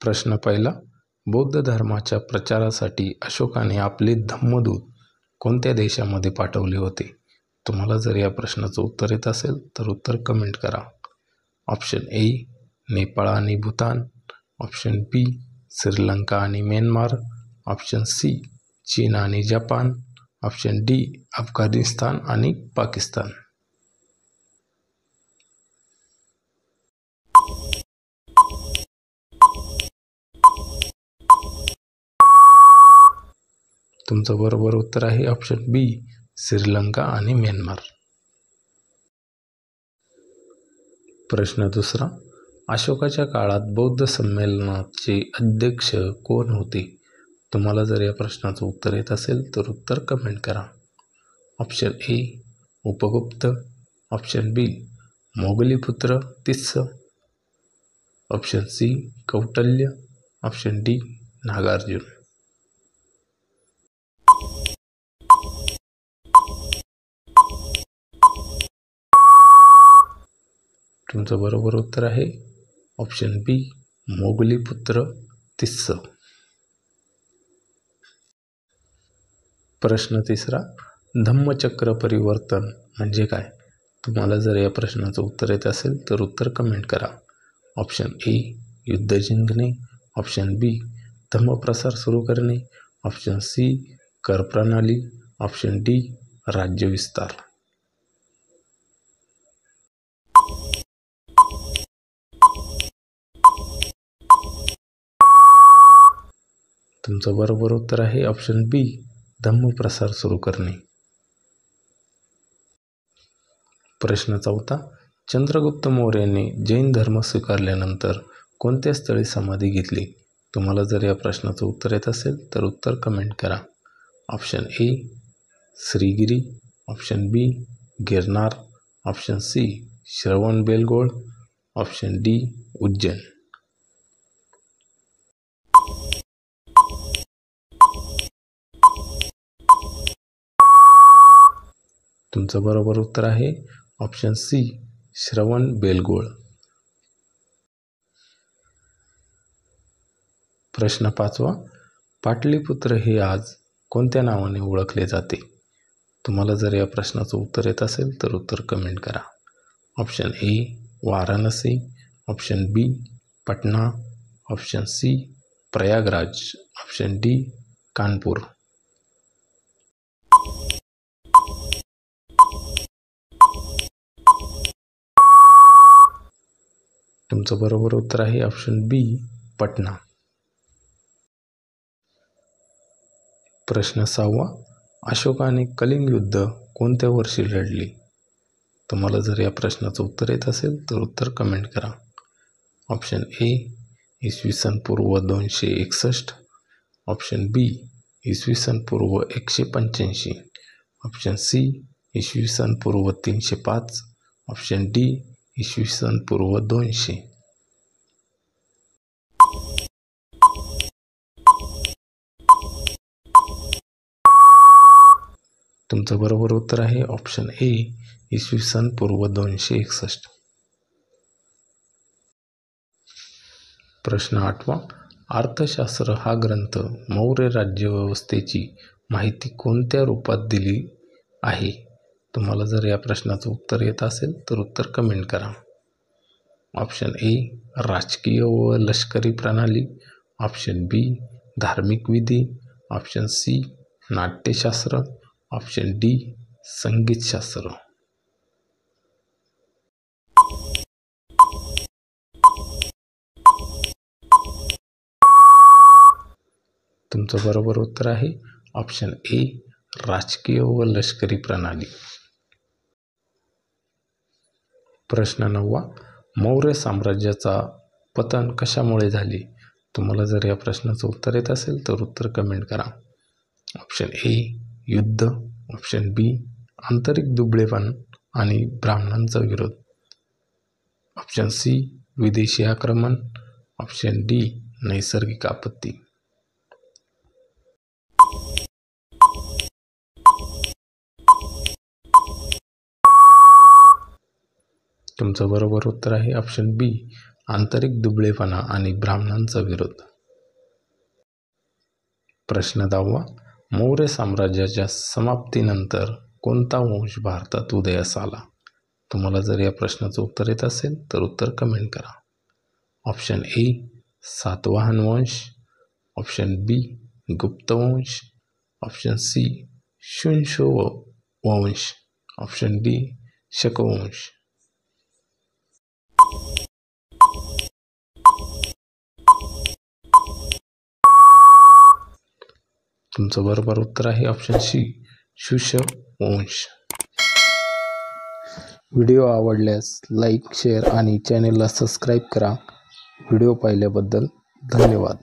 प्रश्न पहिला, बौद्ध धर्माच्या प्रचारासाठी अशोकाने आपले धम्मदूत कोणत्या देशामध्ये पाठवले होते? तुम्हाला जर या प्रश्नाचं उत्तर येत असेल तर उत्तर कमेंट करा. ऑप्शन ए नेपाळ आणि भूतान, ऑप्शन बी श्रीलंका आणि म्यानमार, ऑप्शन सी चीन आणि जपान, ऑप्शन डी अफगाणिस्तान आणि पाकिस्तान. तुमचं बरोबर उत्तर आहे ऑप्शन बी श्रीलंका आणि म्यानमार. प्रश्न दुसरा, अशोकाच्या काळात बौद्ध संमेलनाचे अध्यक्ष कोण होते? तुम्हाला जर या प्रश्नाचं उत्तर येत असेल तर उत्तर कमेंट करा. Option A Upagupta, option B Moggaliputra Tissa, option C Kautilya, option D Nagarjuna. तुमचं बरोबर उत्तर आहे ऑप्शन बी मोगलीपुत्र तिस्स. प्रश्न तिसरा, धम्मचक्र परिवर्तन म्हणजे काय? तुम्हाला जर या प्रश्नाचं उत्तर येत असेल तर उत्तर कमेंट करा. ऑप्शन ए युद्ध जिंकणे, ऑप्शन बी धम्मप्रसार सुरू करणे, ऑप्शन सी कर प्रणाली, ऑप्शन डी राज्यविस्तार. तुमचं बरोबर उत्तर आहे ऑप्शन बी धम्मप्रसार सुरू करणे. प्रश्न चौथा, चंद्रगुप्त मौर्याने जैन धर्म स्वीकारल्यानंतर कोणत्या स्थळी समाधी घेतली? तुम्हाला जर या प्रश्नाचं उत्तर येत असेल तर उत्तर कमेंट करा. Option A Shrigiri, option B Girnar, option C Shravanabelagola, option D Ujjain. तुमचं बरोबर उत्तर आहे ऑप्शन सी श्रवणबेळगोळ. प्रश्न पाचवा, पाटलीपुत्र हे आज कोणत्या नावाने ओळखले जाते? तुम्हाला जर या प्रश्नाचं उत्तर येत असेल तर उत्तर कमेंट करा. Option A Varanasi, option B Patna, option C Prayagraj, option D Kanpur. तुमचं बरोबर उत्तर आहे ऑप्शन बी पटना. प्रश्न सहावा, अशोकाने कलिंग युद्ध कोणत्या वर्षी लढले? तुम्हाला जर या प्रश्नाचं उत्तर येत असेल तर उत्तर कमेंट करा. ऑप्शन ए इसवी सन पूर्व 261, ऑप्शन बी इसवी सन पूर्व 185, ऑप्शन सी इसवी सन पूर्व 305, ऑप्शन डी इसवी सन पूर्व 200. तुमचं बरोबर उत्तर आहे ऑप्शन ए इसवी सन पूर्व 261. प्रश्न आठवा, अर्थशास्त्र हा ग्रंथ मौर्य राज्यव्यवस्थेची माहिती कोणत्या रूपात दिली आहे? तुम्हाला जर या प्रश्नाचं उत्तर येत असेल तर उत्तर कमेंट करा. ऑप्शन ए राजकीय व लष्करी प्रणाली, ऑप्शन बी धार्मिक विधी, ऑप्शन सी नाट्यशास्त्र, ऑप्शन डी संगीतशास्त्र. तुमचं बरोबर उत्तर आहे ऑप्शन ए राजकीय व लष्करी प्रणाली. प्रश्न नववा, मौर्य साम्राज्याचा पतन कशामुळे झाले? तुम्हाला जर या प्रश्नाचं उत्तर येत असेल तर उत्तर कमेंट करा. ऑप्शन ए युद्ध, ऑप्शन बी आंतरिक दुबळेपण आणि ब्राह्मणांचा विरोध, ऑप्शन सी विदेशी आक्रमण, ऑप्शन डी नैसर्गिक आपत्ती. तुमचं बरोबर उत्तर आहे ऑप्शन बी आंतरिक दुबळेपणा आणि ब्राह्मणांचा विरोध. प्रश्न 10. मौर्य साम्राज्याच्या समाप्तीनंतर कोणता वंश भारतात उदयास आला? तुम्हाला जर या प्रश्नाचं उत्तर येत असेल तर उत्तर कमेंट करा. ऑप्शन ए सातवाहन वंश, ऑप्शन बी गुप्त वंश, ऑप्शन सी शुंग वंश, ऑप्शन डी शक वंश. तुमचं बरोबर उत्तर आहे ऑप्शन सी शुंग वंश. व्हिडिओ आवडल्यास लाईक, शेअर आणि चॅनेलला सबस्क्राईब करा. व्हिडिओ पाहिल्याबद्दल धन्यवाद.